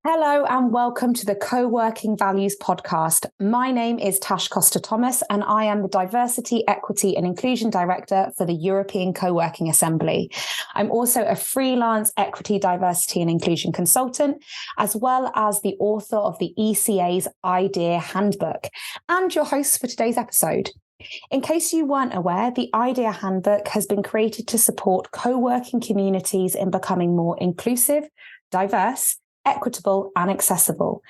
Hello and welcome to the Coworking Values podcast. My name is Tash Koster-Thomas and I am the Diversity, Equity and Inclusion Director for the European Coworking Assembly. I'm also a freelance equity, diversity and inclusion consultant, as well as the author of the ECA's IDEA Handbook and your host for today's episode. In case you weren't aware, the IDEA Handbook has been created to support co-working communities in becoming more inclusive, diverse, equitable and accessible.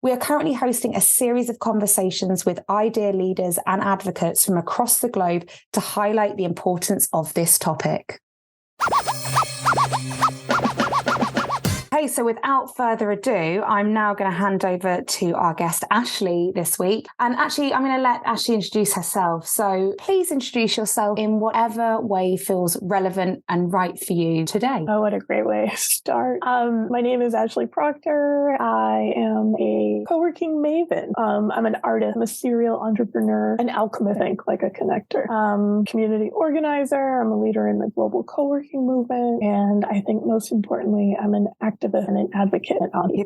We are currently hosting a series of conversations with IDEA leaders and advocates from across the globe to highlight the importance of this topic. Okay, so without further ado, I'm now going to hand over to our guest, Ashley, this week. And actually, I'm going to let Ashley introduce herself. So please introduce yourself in whatever way feels relevant and right for you today. Oh, what a great way to start. My name is Ashley Proctor. I am a co-working maven. I'm an artist, I'm a serial entrepreneur, an alchemist, I think, like a connector. Community organizer. I'm a leader in the global co-working movement. And I think most importantly, I'm an activist and an advocate.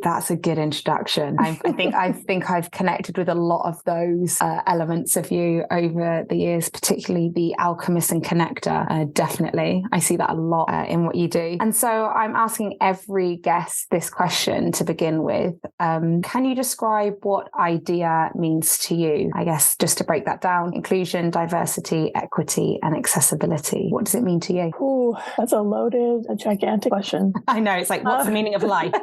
That's a good introduction. I think I've connected with a lot of those elements of you over the years, particularly the alchemist and connector. Definitely, I see that a lot in what you do. And so I'm asking every guest this question to begin with. Can you describe what IDEA means to you? I guess just to break that down: inclusion, diversity, equity, and accessibility. What does it mean to you? Ooh, that's a gigantic question. I know, it's like, what's the meaning of life?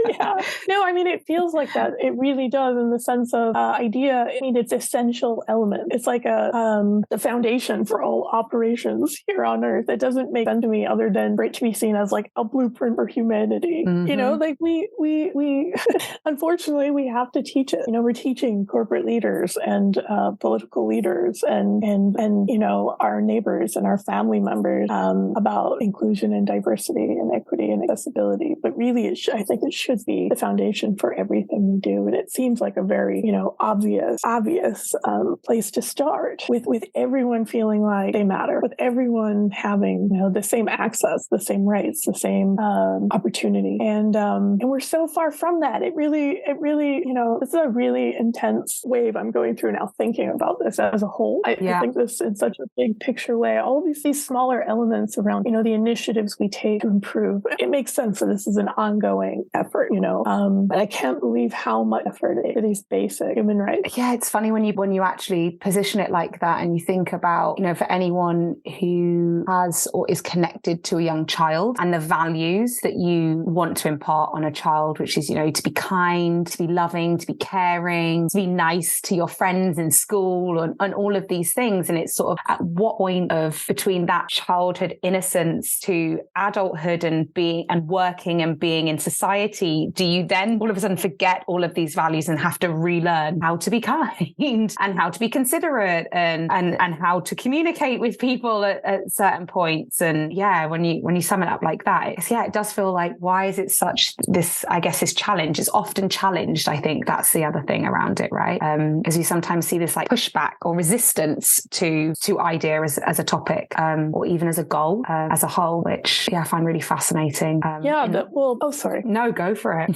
Yeah. No, I mean, it feels like that. It really does, in the sense of IDEA. I mean, it's essential element. It's like the foundation for all operations here on Earth. It doesn't make sense to me other than for it to be seen as like a blueprint for humanity. Mm-hmm. You know, like we unfortunately, we have to teach it. You know, we're teaching corporate leaders and political leaders and you know, our neighbors and our family members about inclusion and diversity and equity and accessibility. But really, I think it should be the foundation for everything we do. And it seems like a very, you know, obvious place to start, with everyone feeling like they matter, with everyone having, you know, the same access, the same rights, the same opportunity. And we're so far from that. It really, you know, this is a really intense wave I'm going through now, thinking about this as a whole. I think this in such a big picture way. All of these smaller elements around, you know, the initiatives we take to improve. It makes sense that this is an ongoing effort, you know, but I can't believe how much effort it is basic human rights. Yeah, it's funny when you actually position it like that, and you think about, you know, for anyone who has or is connected to a young child and the values that you want to impart on a child, which is, you know, to be kind, to be loving, to be caring, to be nice to your friends in school, and all of these things. And it's sort of at what point of between that childhood innocence to adulthood and working and being in society, do you then all of a sudden forget all of these values and have to relearn how to be kind and how to be considerate and how to communicate with people at certain points? And yeah, when you sum it up like that, it does feel like, why is it such this, I guess, this challenge? It's often challenged. I think that's the other thing around it, right? As you sometimes see this like pushback or resistance to IDEA as a topic, or even as a goal as a whole, which I find really fascinating. Sorry. No, go for it.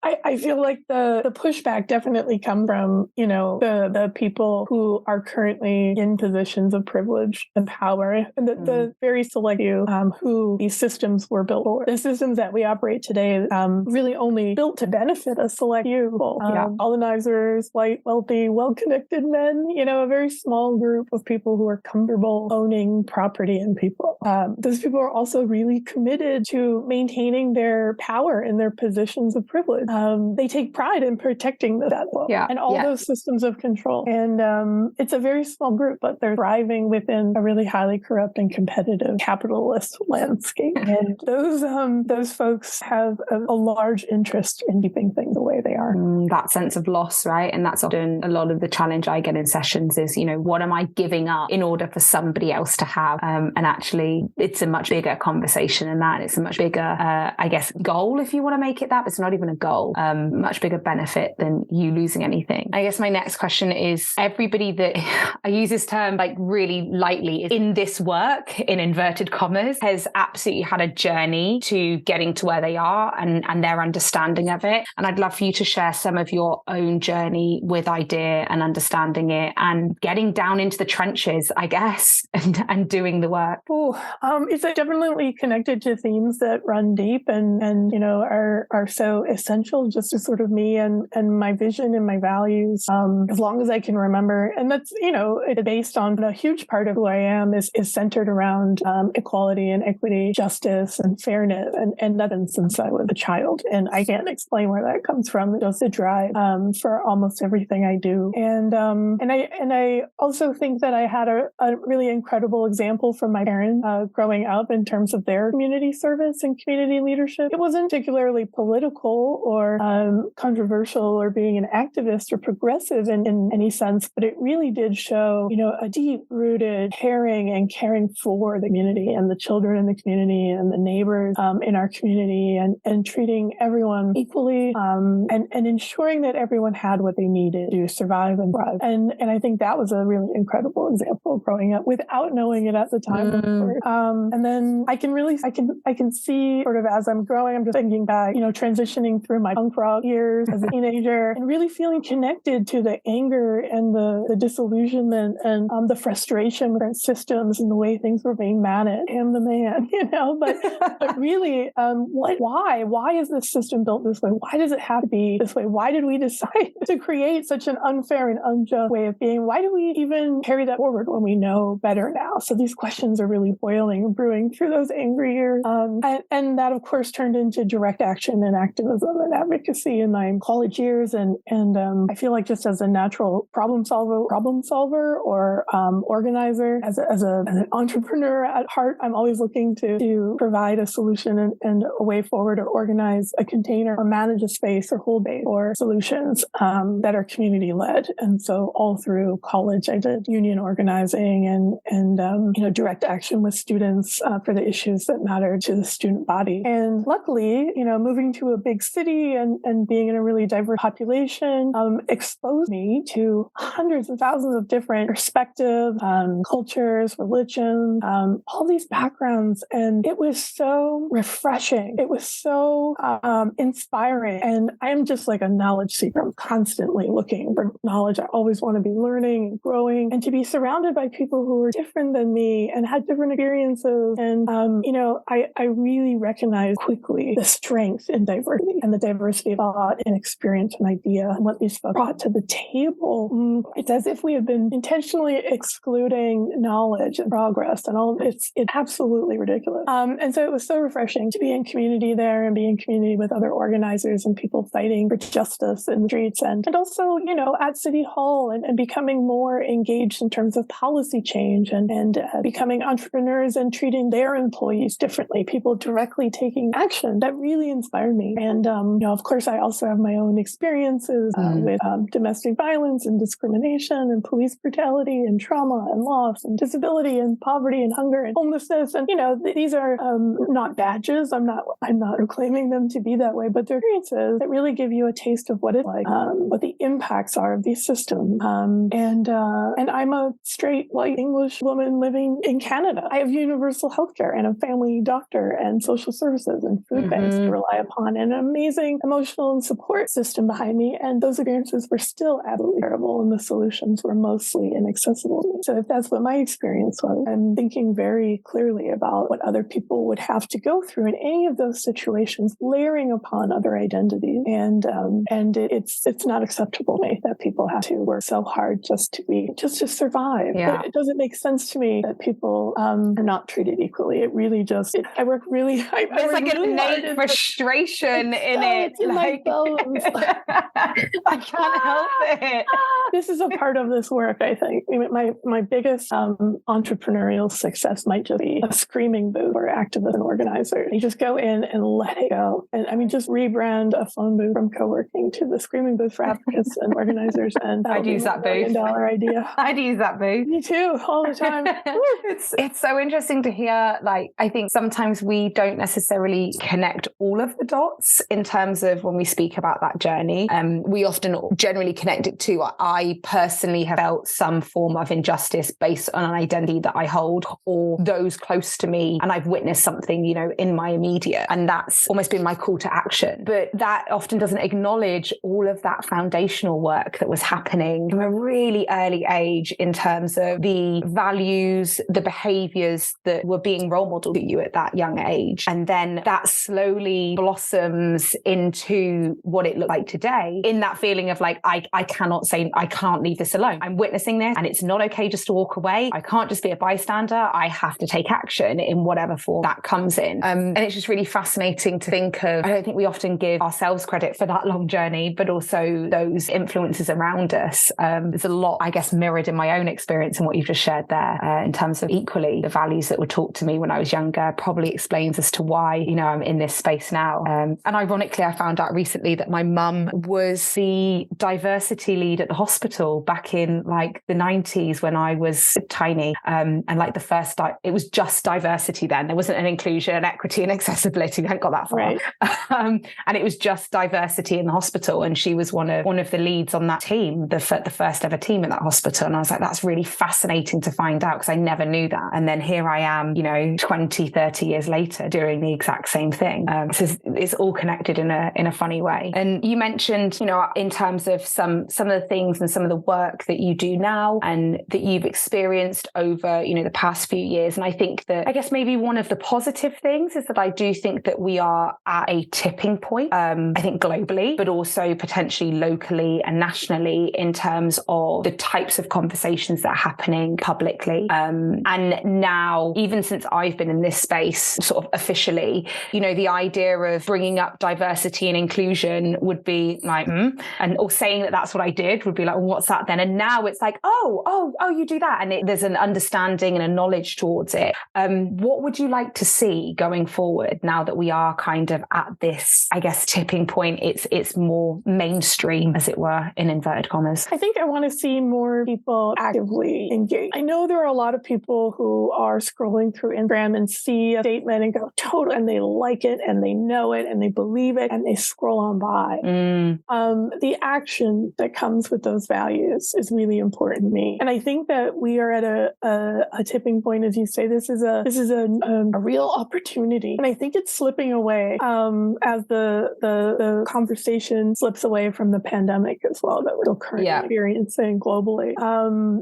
I feel like the pushback definitely come from, you know, the people who are currently in positions of privilege and power, and the very select few who these systems were built for. The systems that we operate today really only built to benefit a select few people. Colonizers, white, wealthy, well-connected men, you know, a very small group of people who are comfortable owning property and people. Those people are also really committed to maintaining their power and their positions of privilege. They take pride in protecting that and all those systems of control. And it's a very small group, but they're thriving within a really highly corrupt and competitive capitalist landscape. And those folks have a large interest in keeping things the way they are. That sense of loss, right? And that's often a lot of the challenge I get in sessions is, you know, what am I giving up in order for somebody else to have? And actually, it's a much bigger conversation than that. It's a much bigger, goal if you want to make it that, but it's not even a goal. Much bigger benefit than you losing anything. I guess my next question is, everybody that I use this term like really lightly is in this work, in inverted commas, has absolutely had a journey to getting to where they are and their understanding of it. And I'd love for you to share some of your own journey with IDEA and understanding it and getting down into the trenches, I guess, and doing the work. It's definitely connected to themes that run deep and are so essential just to sort of me and my vision and my values, as long as I can remember. And that's, it's based on a huge part of who I am is centered around equality and equity, justice and fairness. And that's been since I was a child. And I can't explain where that comes from. It's just a drive for almost everything I do. And I also think that I had a really incredible example from my parents growing up in terms of their community service and community leadership. It wasn't particularly political or controversial or being an activist or progressive in any sense, but it really did show, a deep-rooted caring for the community and the children in the community and the neighbors in our community and treating everyone equally and ensuring that everyone had what they needed to survive and thrive. And I think that was a really incredible example growing up without knowing it at the time. And then I can see sort of as I'm growing, I'm just thinking back, transitioning through my punk rock years as a teenager and really feeling connected to the anger and the disillusionment and the frustration with our systems and the way things were being managed. I am the man, but really, why is this system built this way? Why does it have to be this way? Why did we decide to create such an unfair and unjust way of being? Why do we even carry that forward when we know better now? So these questions are really boiling and brewing through those angry years. And that, of course, turned into direct action and activism and advocacy in my college years. And I feel like just as a natural problem solver or organizer, as an entrepreneur at heart, I'm always looking to provide a solution and a way forward, or organize a container or manage a space or hold base or solutions that are community led. And so all through college, I did union organizing and direct action with students for the issues that matter to the student body. And luckily, moving to a big city and being in a really diverse population exposed me to hundreds and thousands of different perspectives, cultures, religions, all these backgrounds. And it was so refreshing. It was so inspiring. And I'm just like a knowledge seeker. I'm constantly looking for knowledge. I always want to be learning and growing, and to be surrounded by people who are different than me and had different experiences. And, I really recognized quickly the strength in diversity and the diversity of thought and experience and idea and what these folks brought to the table. It's as if we have been intentionally excluding knowledge and progress and all. It's absolutely ridiculous. And so it was so refreshing to be in community there and be in community with other organizers and people fighting for justice in the streets and also, at City Hall and becoming more engaged in terms of policy change and becoming entrepreneurs and treating their employees differently, people directly taking action. That really inspired me. And, of course, I also have my own experiences with domestic violence and discrimination and police brutality and trauma and loss and disability and poverty and hunger and homelessness. And, these are not badges. I'm not proclaiming them to be that way, but they're experiences that really give you a taste of what it's like, what the impacts are of these systems. And I'm a straight white English woman living in Canada. I have universal healthcare and a family doctor and social services and food banks to rely upon and an amazing emotional and support system behind me. And those experiences were still absolutely terrible, and the solutions were mostly inaccessible to me. So if that's what my experience was, I'm thinking very clearly about what other people would have to go through in any of those situations, layering upon other identities. And it's not acceptable to me that people have to work so hard just to survive. Yeah. It doesn't make sense to me that people are not treated equally. It really just, I work really, there's like an innate frustration in it. In my bones. I can't help it. This is a part of this work, I think. My biggest entrepreneurial success might just be a screaming booth for activists and organizers. You just go in and let it go. And just rebrand a phone booth from co-working to the screaming booth for advocates and organizers. And I'd use that booth. Idea. I'd use that booth. Me too, all the time. It's so interesting to hear. Like, I think sometimes we don't necessarily connect connect all of the dots in terms of when we speak about that journey. We often generally connect it to, I personally have felt some form of injustice based on an identity that I hold, or those close to me, and I've witnessed something, in my immediate, and that's almost been my call to action. But that often doesn't acknowledge all of that foundational work that was happening from a really early age in terms of the values, the behaviors that were being role modeled to you at that young age. And then that slowly blossoms into what it looked like today, in that feeling of like, I cannot say, I can't leave this alone. I'm witnessing this, and it's not okay just to walk away. I can't just be a bystander. I have to take action in whatever form that comes in. And it's just really fascinating to think of. I don't think we often give ourselves credit for that long journey, but also those influences around us. There's a lot, I guess, mirrored in my own experience and what you've just shared there, in terms of equally the values that were taught to me when I was younger probably explains as to why, I'm in this space now. And ironically, I found out recently that my mum was the diversity lead at the hospital back in like the 90s when I was tiny. And like the first, it was just diversity then. There wasn't an inclusion, equity and accessibility. We hadn't got that far. Right. And it was just diversity in the hospital. And she was one of the leads on that team, the first ever team in that hospital. And I was like, that's really fascinating to find out, because I never knew that. And then here I am, 20, 30 years later doing the exact same thing. So it's all connected in a funny way. And you mentioned, in terms of some of the things and some of the work that you do now and that you've experienced over, the past few years. And I think that, I guess maybe one of the positive things is that I do think that we are at a tipping point, I think globally, but also potentially locally and nationally in terms of the types of conversations that are happening publicly. And now, even since I've been in this space sort of officially, the idea of bringing up diversity and inclusion would be like, or saying that that's what I did would be like, well, what's that then? And now it's like, oh, you do that. And there's an understanding and a knowledge towards it. What would you like to see going forward now that we are kind of at this, I guess, tipping point? It's more mainstream, as it were, in inverted commas. I think I want to see more people actively engage. I know there are a lot of people who are scrolling through Instagram and see a statement and go, total, and they like it and they know it and they believe it and they scroll on by. The action that comes with those values is really important to me. And I think that we are at a tipping point, as you say. This is a real opportunity, and I think it's slipping away as the conversation slips away from the pandemic as well that we're still currently experiencing globally.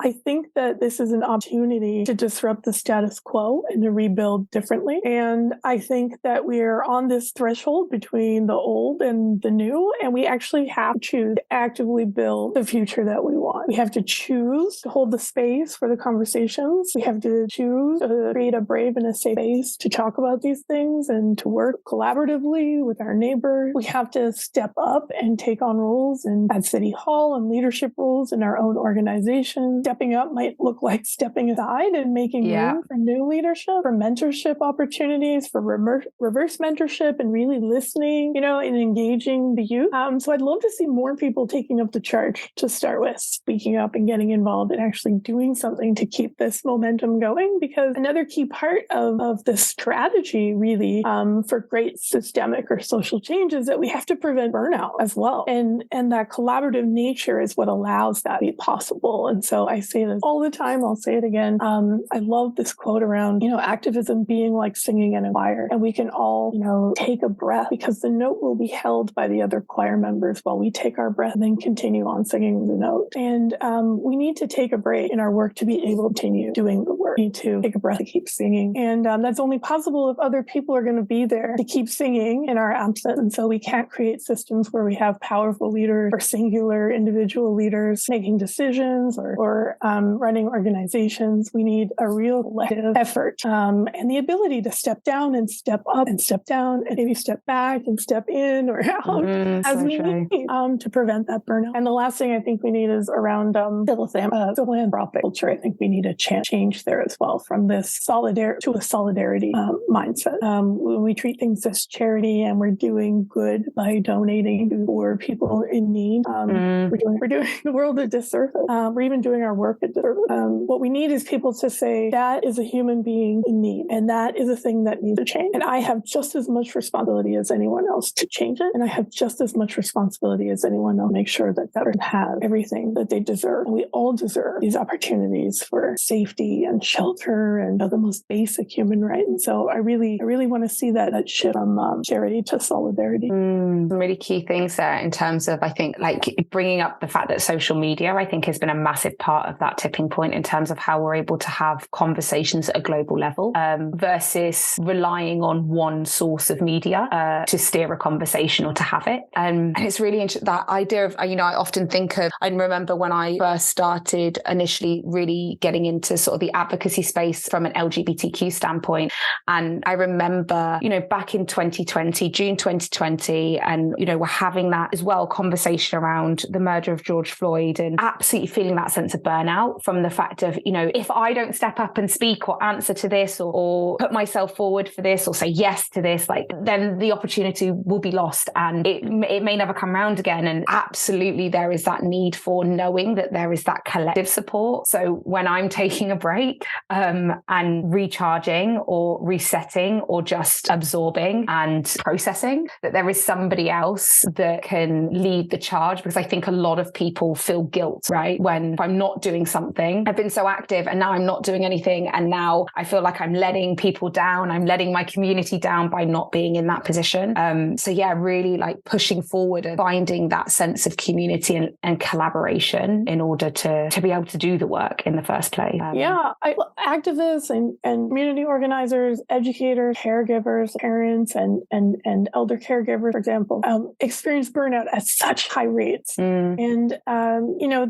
I think that this is an opportunity to disrupt the status quo and to rebuild differently. And I think that we're on this threshold between the old and the new, and we actually have to choose to actively build the future that we want. We have to choose to hold the space for the conversations. We have to choose to create a brave and a safe space to talk about these things and to work collaboratively with our neighbors. We have to step up and take on roles at City Hall and leadership roles in our own organization. Stepping up might look like stepping aside and making room for new leadership, for mentorship opportunities, for reverse mentorship, and really listening, and engaging the youth. So I'd love to see more people taking up the charge to start with, speaking up and getting involved and actually doing something to keep this momentum going. Because another key part of this strategy really for great systemic or social change is that we have to prevent burnout as well. And that collaborative nature is what allows that to be possible. And so I say this all the time. I'll say it again. I love this quote around, activism being like singing in a choir. And we can all, take a breath, because the note will be held by the other choir members while we take our breath and then continue on singing the note. And we need to take a break in our work to be able to continue doing the work. We need to take a breath to keep singing. And that's only possible if other people are going to be there to keep singing in our absence. And so we can't create systems where we have powerful leaders or singular individual leaders making decisions or running organizations. We need a real collective effort and the ability to step down and step up and step down and maybe step back and step in or out as we need to prevent that burnout. And the last thing I think we need is around philanthropic culture. I think we need a change there as well, from this to a solidarity mindset. When we treat things as charity and we're doing good by donating for people in need, we're doing the world a disservice. We're even doing our work a disservice. What we need is people to say that is a human being in need, and that is a thing that needs to change. And I have just just as much responsibility as anyone else to change it. And I have just as much responsibility as anyone else to make sure that that person has everything that they deserve. And we all deserve these opportunities for safety and shelter and the most basic human right. And so I really want to see that shift from charity to solidarity. Some really key things there in terms of, I think, like bringing up the fact that social media, I think, has been a massive part of that tipping point in terms of how we're able to have conversations at a global level versus relying on one source of media to steer a conversation or to have it. And it's really interesting, that idea of, I often think of, I remember when I first started initially really getting into sort of the advocacy space from an LGBTQ standpoint. And I remember, back in 2020, June 2020, and, we're having that as well conversation around the murder of George Floyd, and absolutely feeling that sense of burnout from the fact of, if I don't step up and speak or answer to this or put myself forward for this or say yes to this, then the opportunity will be lost and it may never come around again. And absolutely there is that need for knowing that there is that collective support. So when I'm taking a break and recharging or resetting or just absorbing and processing, that there is somebody else that can lead the charge, because I think a lot of people feel guilt, right? When I'm not doing something, I've been so active and now I'm not doing anything. And now I feel like I'm letting people down. I'm letting my community down by not being in that position. So yeah, really like pushing forward and finding that sense of community and collaboration in order to be able to do the work in the first place. Activists and community organizers, educators, caregivers, parents, and elder caregivers, for example, experience burnout at such high rates. And,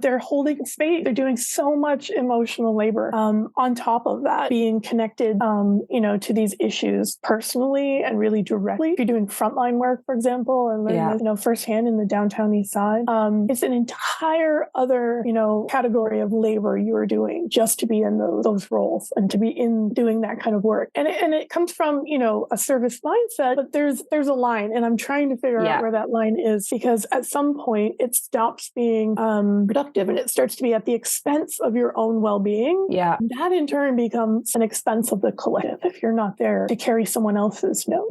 they're holding space. They're doing so much emotional labor. On top of that, being connected, to these issues personally and really directly. If you're doing frontline work, for example, and learning, firsthand in the downtown East Side, it's an entire other, category of labor you are doing just to be in those roles and to be in doing that kind of work. And it comes from, a service mindset, but there's a line, and I'm trying to figure out where that line is, because at some point it stops being productive and it starts to be at the expense of your own well-being. Yeah. That in turn becomes an expense of the collective if you're not there to carry someone else's note.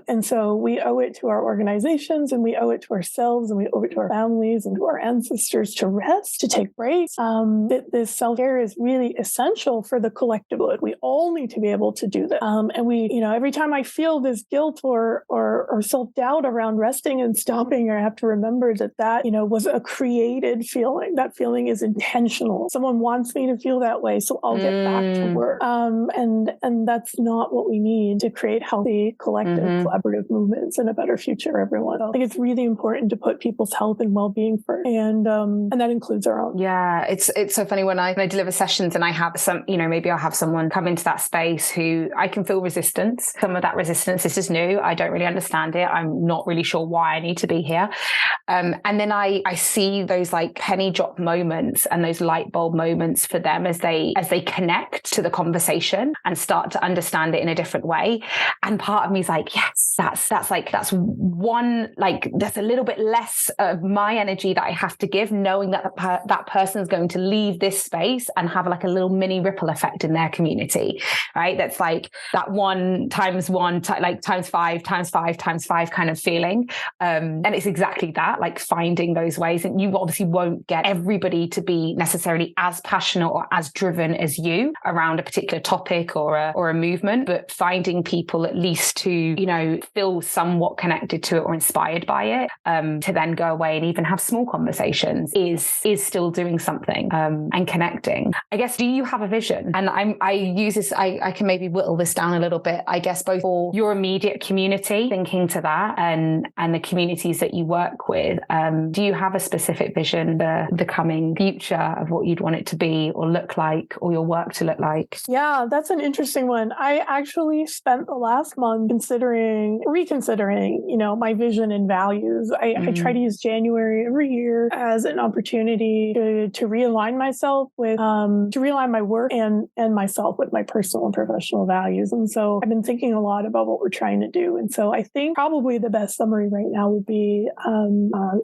And so we owe it to our organizations, and we owe it to ourselves, and we owe it to our families and to our ancestors to rest, to take breaks. This self-care is really essential for the collective good. We all need to be able to do that. And we, every time I feel this guilt or self-doubt around resting and stopping, I have to remember that was a created feeling. That feeling is intentional. Someone wants me to feel that way, so I'll get back to work. And that's not what we need to create healthy, collective, collaborative movements and a better future for everyone. I think it's really important to put people's health and well-being first, and that includes our own. Yeah, it's so funny when I deliver sessions and I have some, maybe I'll have someone come into that space who I can feel resistance. Some of that resistance is just new. I don't really understand it. I'm not really sure why I need to be here. And then I see those like penny drop moments and those light bulb moments for them as they connect to the conversation and start to understand it in a different way. And part of me is like, yes, that's one, like that's a little bit less of my energy that I have to give, knowing that that person's going to leave this space and have like a little mini ripple effect in their community, right? That's like that one times five kind of feeling. And it's exactly that, like finding those ways. And you obviously won't get everybody to be necessarily as passionate or as driven as you around a particular topic or a movement, but finding people at least to, feel somewhat connected to it or inspired by it, to then go away and even have small conversations is still doing something, and connecting. I guess, do you have a vision? And I use this, I can maybe whittle this down a little bit, I guess, both for your immediate community, thinking to that, and the communities that you work with. Do you have a specific vision, the coming future of what you'd want it to be or look like, or your work to look like? Yeah, that's an interesting one. I actually spent the last month reconsidering, my vision and values. I try to use January every year as an opportunity to realign myself with, to realign my work and myself with my personal and professional values. And so I've been thinking a lot about what we're trying to do. And so I think probably the best summary right now would be,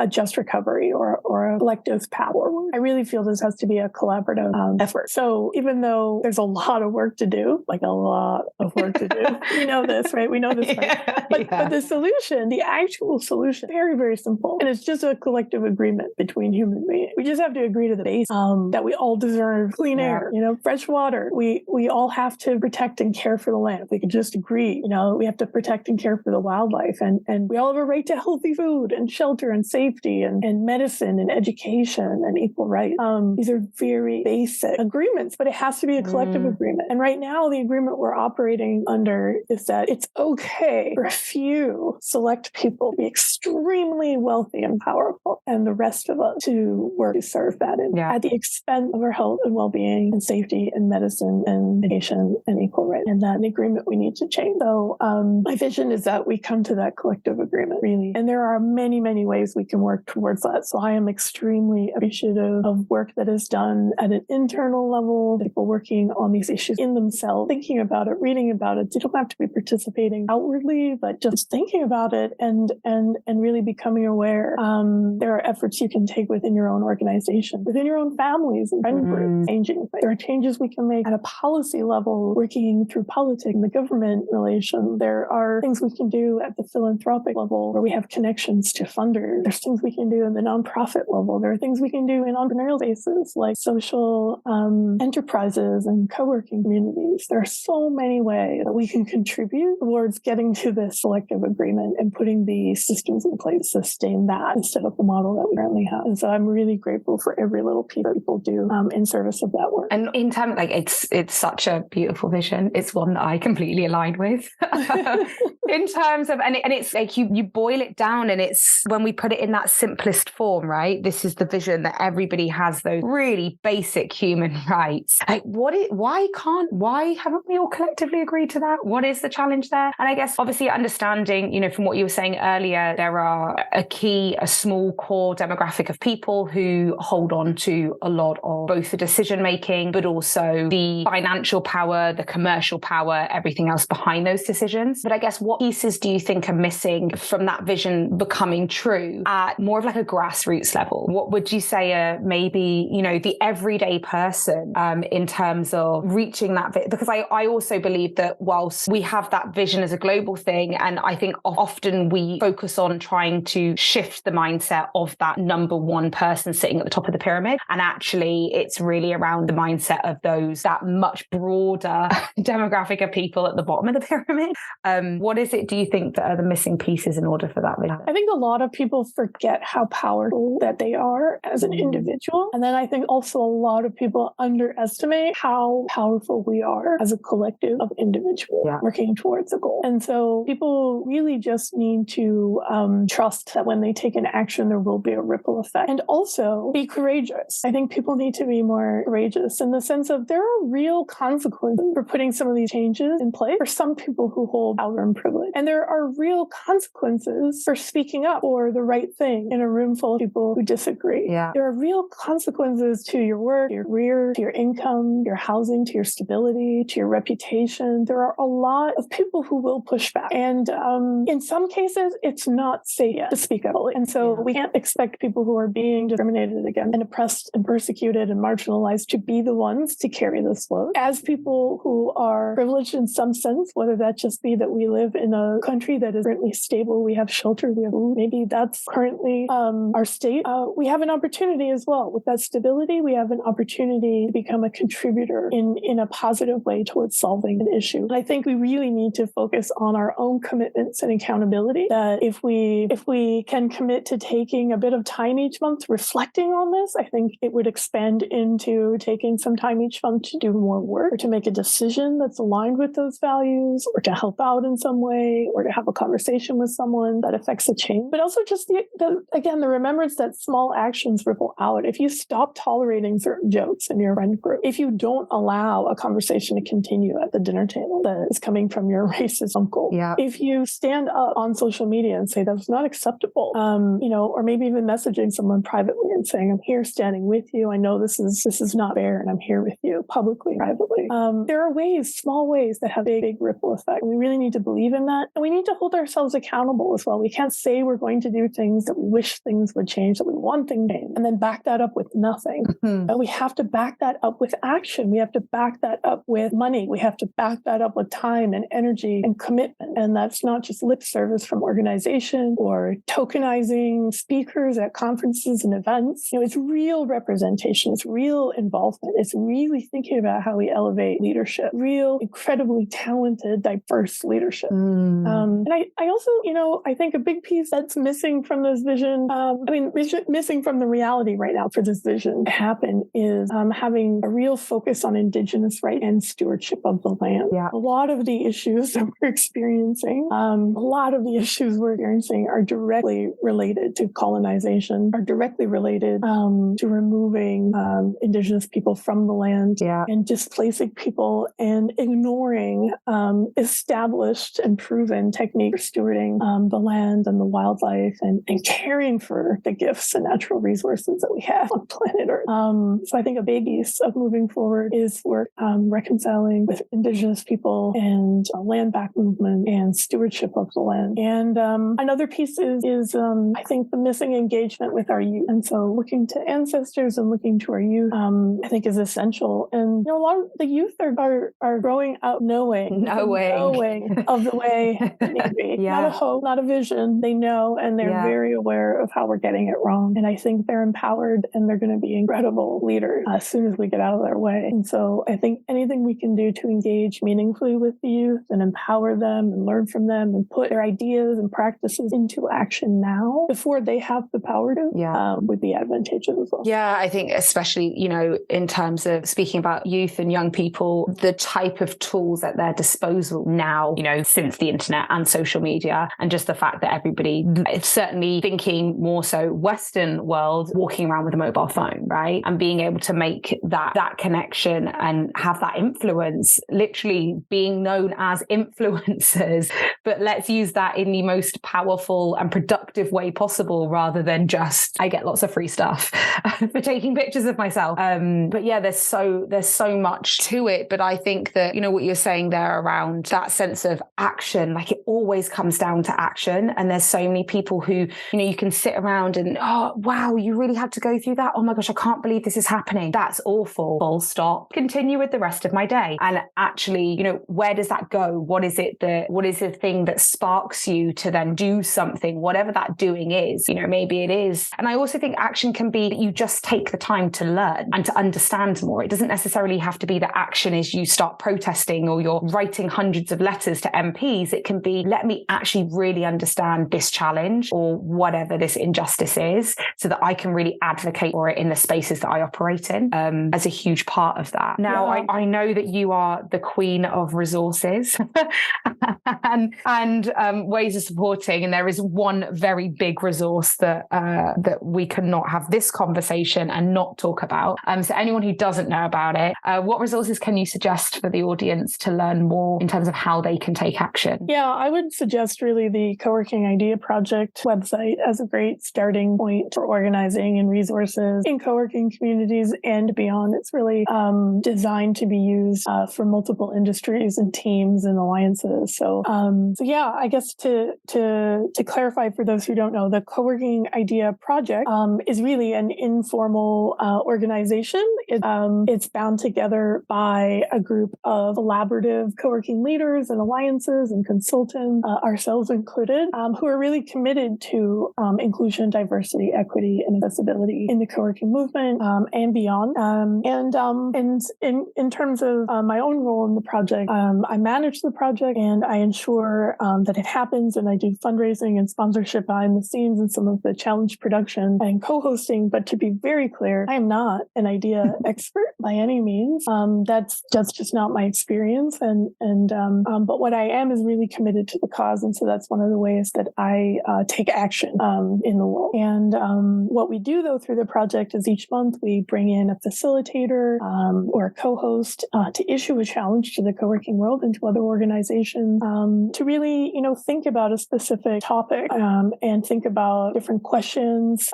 a just recovery or a collective path forward. I really feel this has to be a collaborative effort. So even though there's a lot of work to do, like a lot of work to do, we know this, right? We know this, right? But the solution, the actual solution, very, very simple. And it's just a collective agreement between human beings. We just have to agree to the base that we all deserve clean air, fresh water. We all have to protect and care for the land. We could just agree, we have to protect and care for the wildlife. And we all have a right to healthy food and shelter and safety and medicine and education and equal rights. These are very basic agreements, but it has to be a collective agreement. And right now, the agreement we're operating under is that it's okay for a few select people to be extremely wealthy and powerful, and the rest of us to work to serve that at the expense of our health and well-being and safety and medicine and education and equal rights. And that agreement we need to change. So my vision is that we come to that collective agreement, really. And there are many, many ways we can work towards that. So I am extremely appreciative of work that is done at an internal level, people working on these issues in themselves, thinking about it, reading about it. You don't have to be participating outwardly, but just thinking about it and really becoming aware. There are efforts you can take within your own organization, within your own families and friend groups, changing. There are changes we can make at a policy level, working through politics and the government relation. There are things we can do at the philanthropic level where we have connections to funders. There's things we can do in the nonprofit level. There are things we can do in entrepreneurial spaces like social enterprises and co-working communities. There are so many ways that we can contribute towards getting to this collective agreement and putting the systems in place to sustain that instead of the model that we currently have. And so I'm really grateful for every little piece that people do in service of that work. And in terms, it's such a beautiful vision. It's one that I completely align with. In terms of, and it's like you boil it down, and it's when we put it in that simplest form, right? This is the vision that everybody has those really basic human rights. Like, why haven't we all collectively agreed to that? What is the challenge there? And I guess obviously understanding, from what you were saying earlier, there are a small core demographic of people who hold on to a lot of both the decision making, but also the financial power, the commercial power, everything else behind those decisions. But I guess what pieces do you think are missing from that vision becoming true at more of like a grassroots level? What would you say are maybe, the everyday person in terms of reaching that? Because I also believe that whilst we have that vision as a global thing, and I think often we focus on trying to shift the mindset of that number one person sitting at the top of the pyramid. And actually, it's really around the mindset of that much broader demographic of people at the bottom of the pyramid. What is it, do you think, that are the missing pieces in order for that? I think a lot of people forget how powerful that they are as an individual. And then I think also a lot of people underestimate how powerful we are as a collective of individuals working towards a goal. And so people really just need to trust that when they take an action, there will be a ripple effect. And also be courageous. I think people need to be more courageous in the sense of there are real consequences for putting some of these changes in place for some people who hold power and privilege. And there are real consequences for speaking up for the right thing in a room full of people who disagree. There are real consequences to your work, your career, to your income, your housing, to your stability, to your reputation. There are a lot of people who will push back. And in some cases, it's not safe yet to speak up. And so we can't expect people who are being discriminated against and oppressed and persecuted and marginalized to be the ones to carry this load. As people who are privileged in some sense, whether that just be that we live in a country that is currently stable, we have shelter, we have food, maybe that's currently our state, we have an opportunity as well. With that stability, we have an opportunity to become a contributor in a positive way towards solving an issue. And I think we really need to focus on our own commitments and accountability, that if we can commit to taking a bit of time each month reflecting on this, I think it would expand into taking some time each month to do more work or to make a decision that's aligned with those values, or to help out in some way, or to have a conversation with someone that affects a change. But also just the remembrance that small actions ripple out. If you stop tolerating certain jokes in your friend group, if you don't allow a conversation to continue at the dinner table that is coming from your racist uncle, if you stand up on social media and say that's not acceptable, or maybe even messaging someone privately and saying, I'm here standing with you. I know this is not fair, and I'm here with you publicly, privately. There are ways, small ways, that have a big ripple effect. We really need to believe in that. And we need to hold ourselves accountable as well. We can't say we're going to do things things, that we wish things would change, that we want things to change, and then back that up with nothing. And we have to back that up with action. We have to back that up with money. We have to back that up with time and energy and commitment. And that's not just lip service from organization or tokenizing speakers at conferences and events. It's real representation. It's real involvement. It's really thinking about how we elevate leadership, real, incredibly talented, diverse leadership. And I also, I think a big piece that's missing from this vision, missing from the reality right now for this vision to happen is having a real focus on Indigenous rights and stewardship of the land. Yeah. A lot of the issues that we're experiencing, are directly related to colonization, are directly related to removing Indigenous people from the land and displacing people and ignoring established and proven techniques for stewarding the land and the wildlife and caring for the gifts and natural resources that we have on planet Earth. So I think a big piece of moving forward is work reconciling with Indigenous people and land back movement and stewardship of the land. And another piece is I think the missing engagement with our youth. And so looking to ancestors and looking to our youth, I think is essential. And a lot of the youth are growing up knowing of the way it needs to be. Not a hope, not a vision. They know, and they're very aware of how we're getting it wrong. And I think they're empowered, and they're going to be incredible leaders as soon as we get out of their way. And so I think anything we can do to engage meaningfully with the youth and empower them and learn from them and put their ideas and practices into action now before they have the power to would be advantageous as well. Yeah, I think especially, in terms of speaking about youth and young people, the type of tools at their disposal now, since the internet and social media, and just the fact that everybody is certainly thinking more so Western world, walking around with a mobile phone, right? And being able to make that connection and have that influence, literally being known as influencers. But let's use that in the most powerful and productive way possible, rather than just, I get lots of free stuff for taking pictures of myself. But yeah, there's so much to it. But I think that, what you're saying there around that sense of action, like it always comes down to action. And there's so many people who, you can sit around and, oh, wow, you really had to go through that. Oh my gosh, I can't believe this is happening. That's awful. Full stop. Continue with the rest of my day. And actually, where does that go? What is the thing that sparks you to then do something, whatever that doing is, maybe it is. And I also think action can be that you just take the time to learn and to understand more. It doesn't necessarily have to be that action is you start protesting or you're writing hundreds of letters to MPs. It can be, let me actually really understand this challenge or whatever this injustice is, so that I can really advocate for it in the spaces that I operate in, as a huge part of that. Now, I know that you are the queen of resources and ways of supporting, and there is one very big resource that we cannot have this conversation and not talk about. So anyone who doesn't know about it, what resources can you suggest for the audience to learn more in terms of how they can take action? Yeah, I would suggest really the Coworking IDEA Project website as a great starting point for organizing and resources in coworking communities and beyond. It's really designed to be used for multiple industries and teams and alliances. So yeah, I guess to clarify for those who don't know, the Coworking IDEA Project is really an informal organization. It's bound together by a group of collaborative coworking leaders and alliances and consultants, ourselves included, who are really committed to inclusion, diversity, equity, and accessibility in the coworking movement and beyond. And in terms of my own role in the project, I manage the project and I ensure that it happens, and I do fundraising and sponsorship behind the scenes and some of the challenge production and co-hosting. But to be very clear, I am not an IDEA expert by any means. That's just not my experience. But what I am is really committed to the cause. And so that's one of the ways that I take action in the world. And what we do, though, through the project is each month we bring in a facilitator or a co-host to issue a challenge to the coworking world and to other organizations to really, think about a specific topic and think about different questions,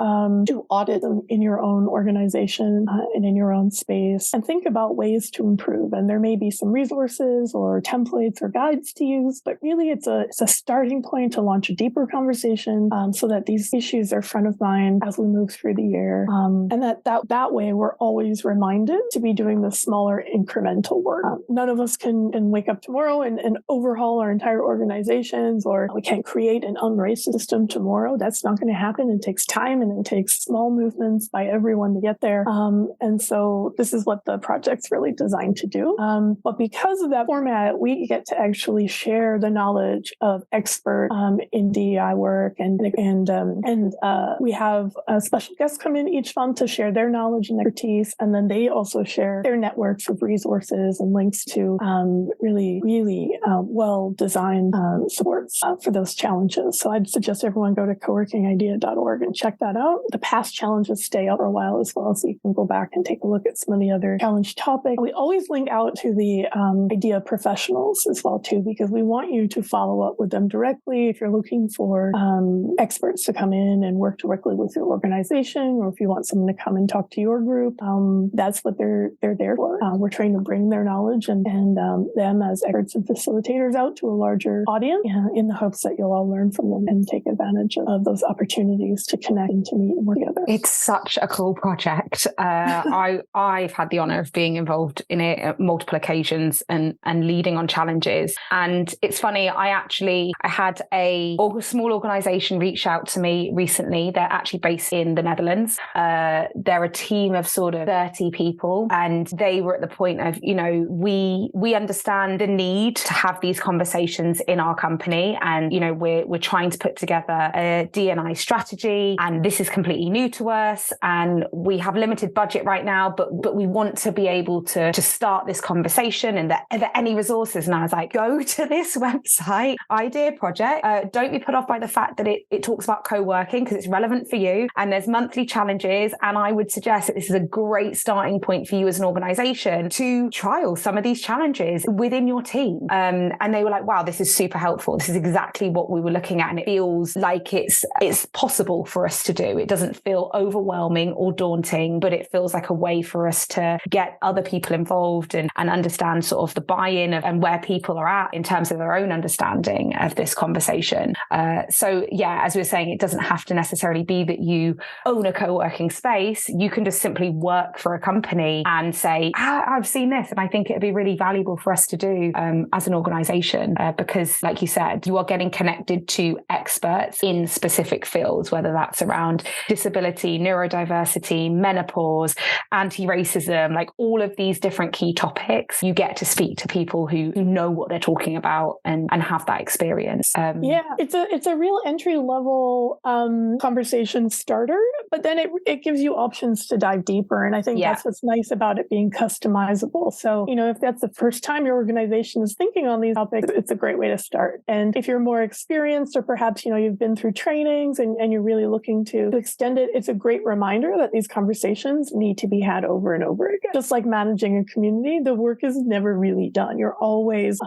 do audit them in your own organization and in your own space, and think about ways to improve. And there may be some resources or templates or guides to use, but really it's a starting point to launch a deeper conversation so that these issues are front of mind as we move through the year. And that way we're always reminded to be doing the smaller incremental work. None of us can wake up tomorrow and overhaul our entire organizations, or we can't create an unracist system tomorrow. That's not going to happen. It takes time, and it takes small movements by everyone to get there. And so this is what the project's really designed to do. But because of that format, we get to actually share the knowledge of experts in DEI work, and we have special guests come in each month to share their knowledge and expertise, and then they also share their networks of resources and links to really well-designed supports for those challenges. So I'd suggest everyone go to coworkingidea.org and check that out. The past challenges stay up for a while as well, so you can go back and take a look at some of the other challenge topics. We always link out to the IDEA professionals as well too, because we want you to follow up with them directly if you're looking for experts to come in and work directly with your organization, or if you want someone to come and talk to your group. That's what they're there for. We're trying to bring their knowledge and them as experts and facilitators out to a larger audience, in the hopes that you'll all learn from them and take advantage of those opportunities to connect and to meet and work together. It's such a cool project. I've had the honor of being involved in it at multiple occasions and leading on challenges. And it's funny, I had a small organization reach out to me recently. They're actually based in the Netherlands. They're a team of sort of 30 people, and they were at the point of, we understand the need to have these conversations in our company, and we're trying to put together a D&I strategy, and this is completely new to us, and we have limited budget right now, but we want to be able to start this conversation, and are there any resources? And I was like, go to this website, IDEA Project. Don't be put off by the fact that it talks about co-working, because it's relevant for you, and there's monthly challenges, and I would suggest that this is a great starting point for you as an organization to trial some of these challenges within your team. And they were like, wow, this is super helpful. This is exactly what we were looking at, and it feels like it's possible for us to do. It doesn't feel overwhelming or daunting, but it feels like a way for us to get other people involved and understand sort of the buy-in and where people are at in terms of their own understanding of this conversation. So yeah, as we were saying, it doesn't have to necessarily be that you own a co-working space. You can just simply work for a company and say, I've seen this, and I think it'd be really valuable for us to do as an organization, because like you said, you are getting connected to experts in specific fields, whether that's around disability, neurodiversity, menopause, anti-racism, like all of these different key topics. You get to speak to people who know what they're talking about and have that experience. It's a real entry level conversation starter, but then it gives you options to dive deeper. And I think that's what's nice about it being customizable. So, if that's the first time your organization is thinking on these topics, it's a great way to start. And if you're more experienced, or perhaps, you've been through trainings and you're really looking to extend it, it's a great reminder that these conversations need to be had over and over again. Just like managing a community, the work is never really done. You're always,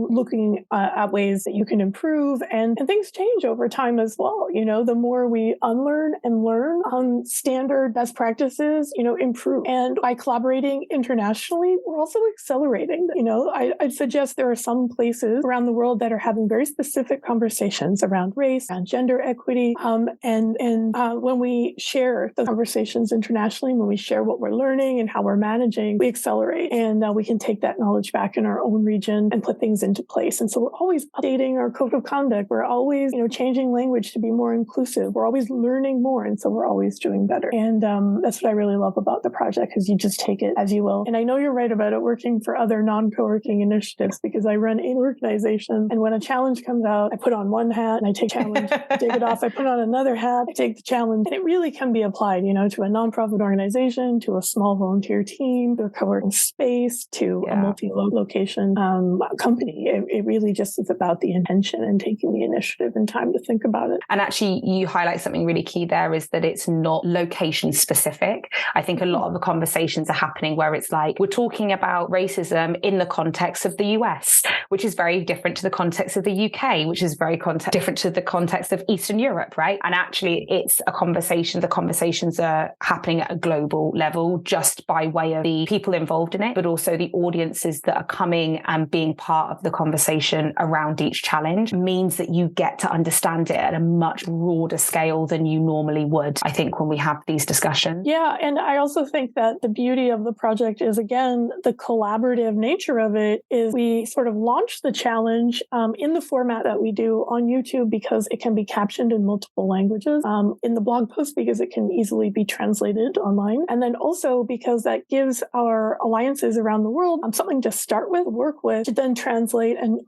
looking at ways that you can improve, and things change over time as well. The more we unlearn and learn on standard best practices, improve. And by collaborating internationally, we're also accelerating. I'd suggest there are some places around the world that are having very specific conversations around race and gender equity. And when we share the conversations internationally, when we share what we're learning and how we're managing, we accelerate, and we can take that knowledge back in our own region and put things into place. And so we're always updating our code of conduct. We're always, changing language to be more inclusive. We're always learning more. And so we're always doing better. And that's what I really love about the project, because you just take it as you will. And I know you're right about it working for other non-co-working initiatives, because I run an organization, and when a challenge comes out, I put on one hat and I take challenge, I take it off, I put on another hat, I take the challenge. And it really can be applied, to a nonprofit organization, to a small volunteer team, to a co-working space, to a multi-location company. It really just is about the intention and taking the initiative and time to think about it. And actually, you highlight something really key there, is that it's not location specific. I think a lot of the conversations are happening where it's like, we're talking about racism in the context of the US, which is very different to the context of the UK, which is very different to the context of Eastern Europe, right? And actually, it's a conversation. The conversations are happening at a global level just by way of the people involved in it, but also the audiences that are coming and being part of the conversation around each challenge means that you get to understand understand it at a much broader scale than you normally would, I think, when we have these discussions. Yeah. And I also think that the beauty of the project is, again, the collaborative nature of it is we sort of launch the challenge in the format that we do on YouTube because it can be captioned in multiple languages, in the blog post because it can easily be translated online, and then also because that gives our alliances around the world something to start with, work with, to then translate and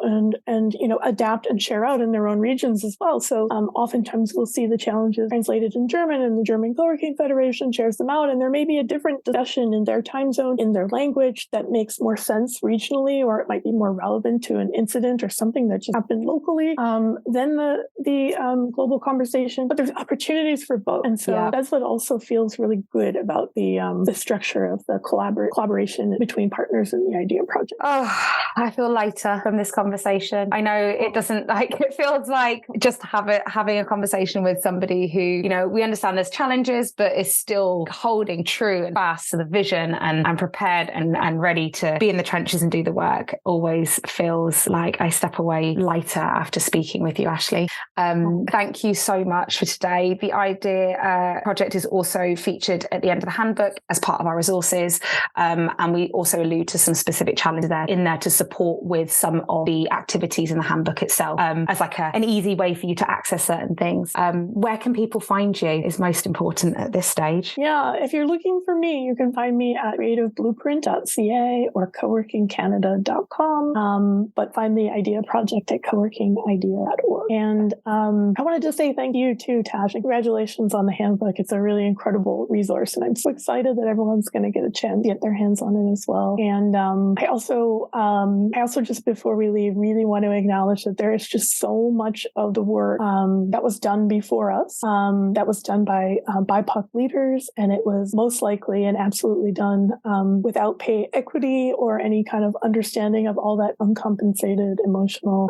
adapt and share out in their own regions as well. So oftentimes we'll see the challenges translated in German, and the German Coworking Federation shares them out, and there may be a different discussion in their time zone, in their language that makes more sense regionally, or it might be more relevant to an incident or something that just happened locally than the global conversation. But there's opportunities for both, and so that's what also feels really good about the structure of the collaboration between partners in the IDEA project. Oh, I feel lighter from this conversation. I know it doesn't it feels like just having a conversation with somebody who, we understand there's challenges, but is still holding true and fast to the vision and prepared and ready to be in the trenches and do the work. Always feels like I step away lighter after speaking with you, Ashley. Thank you so much for today. The IDEA project is also featured at the end of the handbook as part of our resources. And we also allude to some specific challenges in there to support with some of the activities in the handbook itself as like an easy way for you to access certain things. Where can people find you is most important at this stage? Yeah, if you're looking for me, you can find me at creativeblueprint.ca or coworkingcanada.com, but find the IDEA project at coworkingidea.org. And I wanted to say thank you too, Tash. Congratulations on the handbook. It's a really incredible resource, and I'm so excited that everyone's going to get a chance to get their hands on it as well. And I also just before we leave, really want to acknowledge that there is just so much of the work that was done before us, that was done by BIPOC leaders, and it was most likely and absolutely done without pay equity or any kind of understanding of all that uncompensated emotional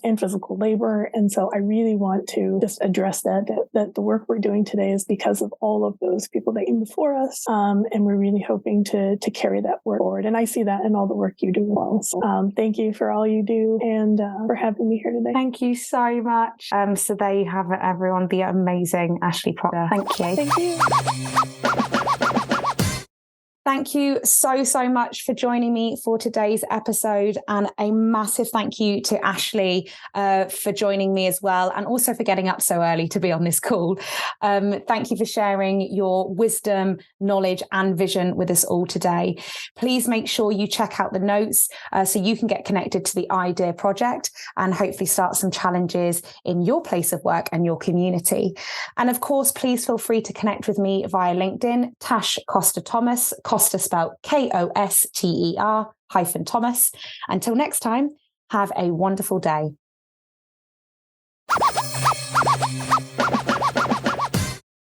and physical labor. And so I really want to just address that the work we're doing today is because of all of those people that came before us, and we're really hoping to carry that work forward. And I see that in all the work you do as well. So thank you for all you do and for having me here today. Thank you so much. So there you have it, everyone. The amazing Ashley Proctor. Thank you. Thank you. Thank you so much for joining me for today's episode, and a massive thank you to Ashley for joining me as well, and also for getting up so early to be on this call. Thank you for sharing your wisdom, knowledge and vision with us all today. Please make sure you check out the notes so you can get connected to the IDEA project and hopefully start some challenges in your place of work and your community. And of course, please feel free to connect with me via LinkedIn, Tash Koster-Thomas, Coster spelled Koster-Thomas. Until next time, have a wonderful day.